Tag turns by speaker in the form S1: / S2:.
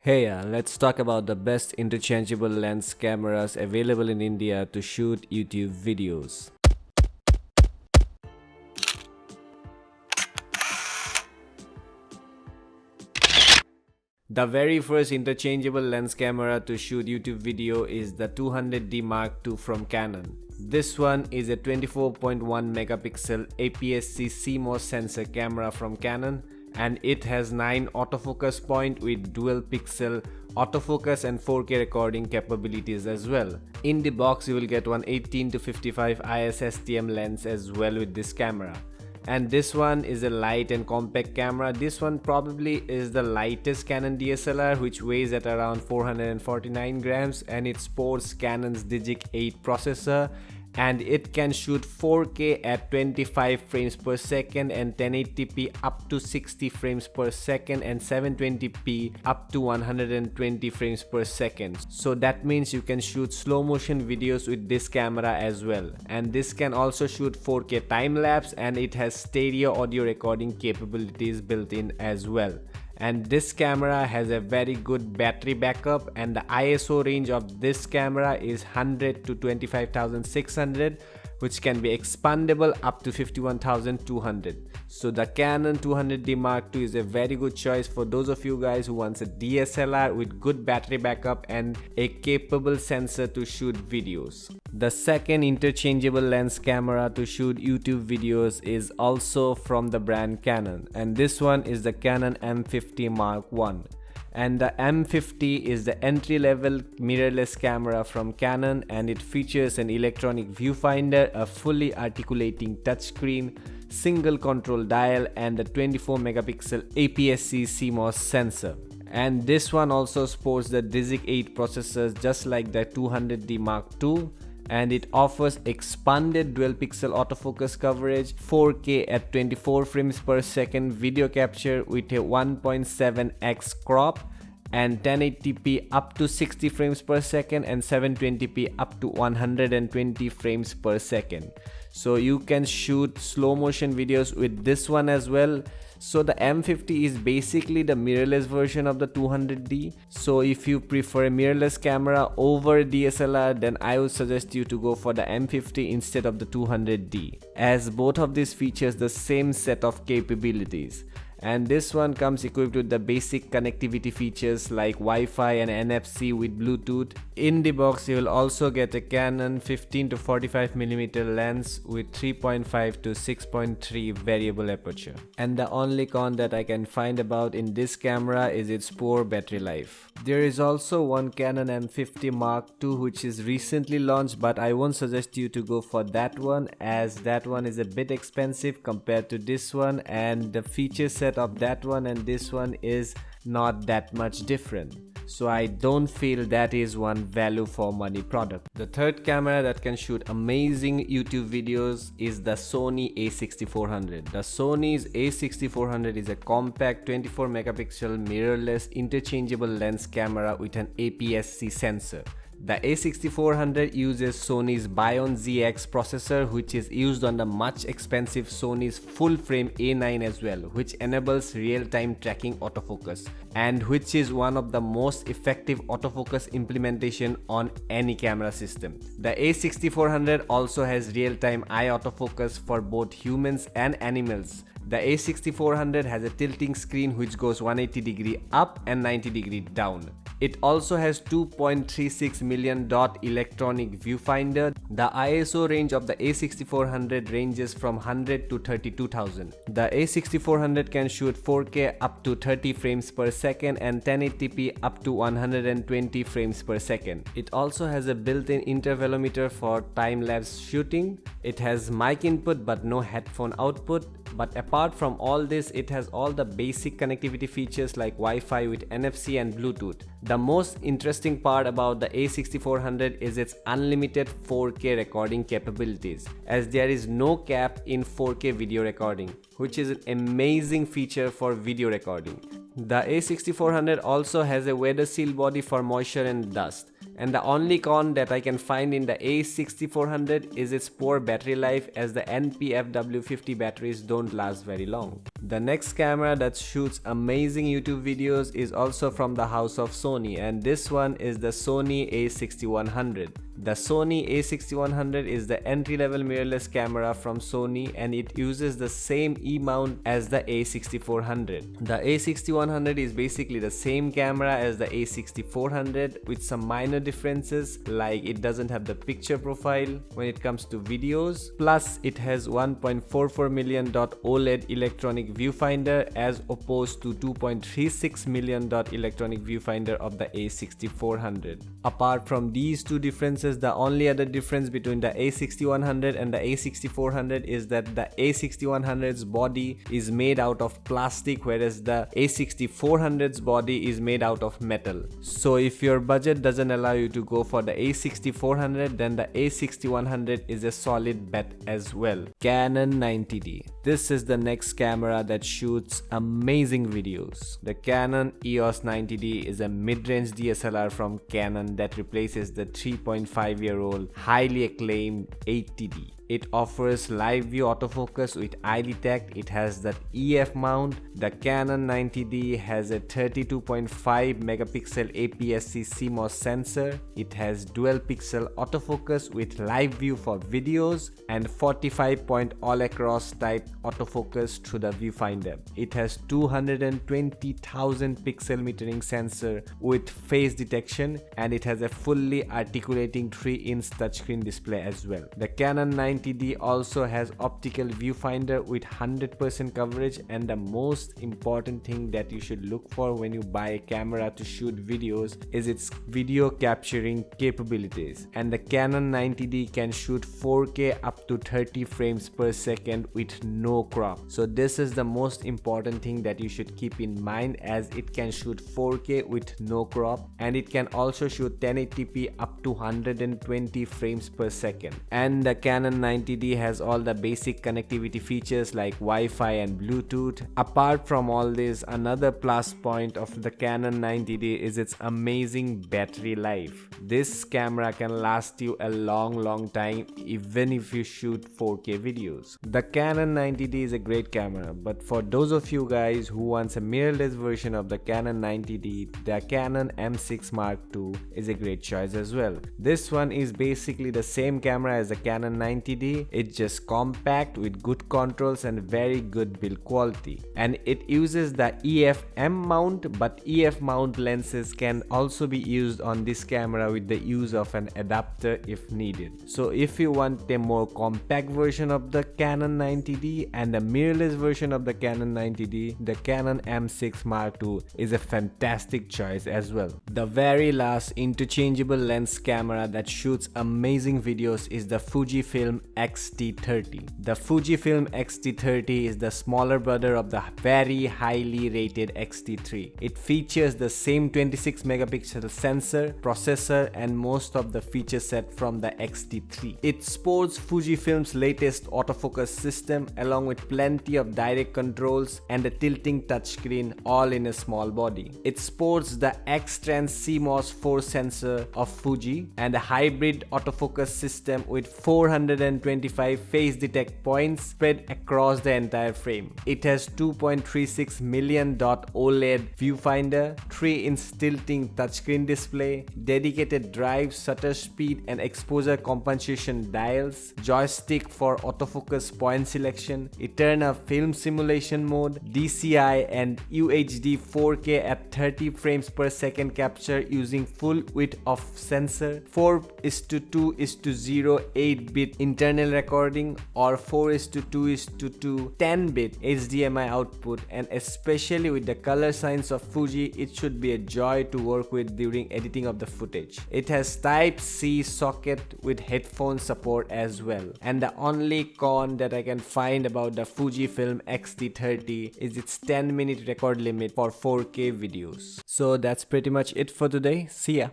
S1: Hey, let's talk about the best interchangeable lens cameras available in India to shoot YouTube videos. The very first interchangeable lens camera to shoot YouTube video is the 200D Mark II from Canon. This one is a 24.1 megapixel APS-C CMOS sensor camera from Canon, and it has 9 autofocus points with dual pixel autofocus and 4K recording capabilities as well. In the box you will get one 18-55 IS STM lens as well with this camera. And this one is a light and compact camera. This one probably is the lightest Canon DSLR, which weighs at around 449 grams, and it sports Canon's Digic 8 processor, and it can shoot 4K at 25 frames per second and 1080p up to 60 frames per second and 720p up to 120 frames per second. So that means you can shoot slow motion videos with this camera as well. And this can also shoot 4K time lapse, and it has stereo audio recording capabilities built in as well. And this camera has a very good battery backup, and the ISO range of this camera is 100 to 25,600, which can be expandable up to 51,200. So the Canon 200D Mark II is a very good choice for those of you guys who wants a DSLR with good battery backup and a capable sensor to shoot videos. The second interchangeable lens camera to shoot YouTube videos is also from the brand Canon, and this one is the Canon M50 Mark I. And the M50 is the entry-level mirrorless camera from Canon, and it features an electronic viewfinder, a fully articulating touchscreen, single control dial, and a 24 megapixel APS-C CMOS sensor. And this one also sports the Digic 8 processors just like the 200D Mark II, and it offers expanded dual pixel autofocus coverage, 4K at 24 frames per second video capture with a 1.7x crop, and 1080p up to 60 frames per second and 720p up to 120 frames per second. So you can shoot slow motion videos with this one as well. So the M50 is basically the mirrorless version of the 200D. So if you prefer a mirrorless camera over DSLR, then I would suggest you to go for the M50 instead of the 200D, as both of these features the same set of capabilities. And this one comes equipped with the basic connectivity features like Wi-Fi and NFC with Bluetooth. In the box you will also get a Canon 15-45mm lens with 3.5 to 6.3 variable aperture. And the only con that I can find about in this camera is its poor battery life. There is also one Canon M50 Mark II which is recently launched, but I won't suggest you to go for that one, as that one is a bit expensive compared to this one, and the feature set of that one and this one is not that much different. So I don't feel that is one value for money product. The third camera that can shoot amazing YouTube videos is the Sony a6400. The Sony's a6400 is a compact 24 megapixel mirrorless interchangeable lens camera with an APS-C sensor. The a6400 uses Sony's Bion ZX processor, which is used on the much expensive Sony's full-frame A9 as well, which enables real-time tracking autofocus, and which is one of the most effective autofocus implementation on any camera system. The a6400 also has real-time eye autofocus for both humans and animals. The a6400 has a tilting screen which goes 180 degree up and 90 degree down. It also has 2.36 million dot electronic viewfinder. The ISO range of the a6400 ranges from 100 to 32,000. The a6400 can shoot 4K up to 30 frames per second and 1080p up to 120 frames per second. It also has a built-in intervalometer for time-lapse shooting. It has mic input but no headphone output. But apart from all this, it has all the basic connectivity features like Wi-Fi with NFC and Bluetooth. The most interesting part about the a6400 is its unlimited 4K recording capabilities, as there is no cap in 4K video recording, which is an amazing feature for video recording. The a6400 also has a weather seal body for moisture and dust. And the only con that I can find in the a6400 is its poor battery life, as the NP-FW50 batteries don't last very long. The next camera that shoots amazing YouTube videos is also from the house of Sony, and this one is the Sony a6100. The Sony a6100 is the entry-level mirrorless camera from Sony, and it uses the same E-mount as the a6400. The a6100 is basically the same camera as the a6400 with some minor differences, like it doesn't have the picture profile when it comes to videos, plus it has 1.44 million OLED electronic viewfinder as opposed to 2.36 million electronic viewfinder of the a6400. Apart from these two differences, the only other difference between the a6100 and the a6400 is that the a6100's body is made out of plastic, whereas the a6400's body is made out of metal. So if your budget doesn't allow you to go for the a6400, then the a6100 is a solid bet as well. Canon 90D. This is the next camera that shoots amazing videos. The Canon EOS 90D is a mid-range DSLR from Canon that replaces the 3.5-year-old highly acclaimed 80D. It offers live view autofocus with eye detect. It has that EF mount. The Canon 90D has a 32.5 megapixel APS-C CMOS sensor. It has dual pixel autofocus with live view for videos and 45-point all-across type autofocus through the viewfinder. It has 220,000 pixel metering sensor with face detection, and it has a fully articulating 3-inch touchscreen display as well. The Canon 90D also has optical viewfinder with 100% coverage, and the most important thing that you should look for when you buy a camera to shoot videos is its video capturing capabilities. And the Canon 90D can shoot 4K up to 30 frames per second with no crop. So this is the most important thing that you should keep in mind, as it can shoot 4K with no crop, and it can also shoot 1080p up to 120 frames per second. And the Canon 90D has all the basic connectivity features like Wi-Fi and Bluetooth. Apart from all this, another plus point of the Canon 90D is its amazing battery life. This camera can last you a long time even if you shoot 4K videos. The Canon 90D is a great camera, but for those of you guys who wants a mirrorless version of the Canon 90D, the Canon M6 Mark II is a great choice as well. This one is basically the same camera as the Canon 90D. It's just compact with good controls and very good build quality, and it uses the EF M mount, but EF mount lenses can also be used on this camera with the use of an adapter if needed. So if you want a more compact version of the Canon 90D and a mirrorless version of the Canon 90D, the Canon M6 Mark II is a fantastic choice as well. The very last interchangeable lens camera that shoots amazing videos is the Fujifilm X-T30. The Fujifilm X-T30 is the smaller brother of the very highly rated X-T3. It features the same 26 megapixel sensor, processor, and most of the feature set from the X-T3. It sports Fujifilm's latest autofocus system along with plenty of direct controls and a tilting touchscreen, all in a small body. It sports the X-Trans CMOS 4 sensor of Fuji and a hybrid autofocus system with 425 face detect points spread across the entire frame. It has 2.36 million OLED viewfinder, 3-inch tilting touchscreen display, dedicated drive, shutter speed and exposure compensation dials, joystick for autofocus point selection, eternal film simulation mode, DCI and UHD 4K at 30 frames per second capture using full width of sensor, 4:2:0 8-bit internal recording or 4:2:2 10-bit HDMI output, and especially with the color science of Fuji, it should be a joy to work with during editing of the footage. It has Type-C socket with headphone support as well. And the only con that I can find about the Fujifilm X-T30 is its 10-minute record limit for 4K videos. So that's pretty much it for today. See ya.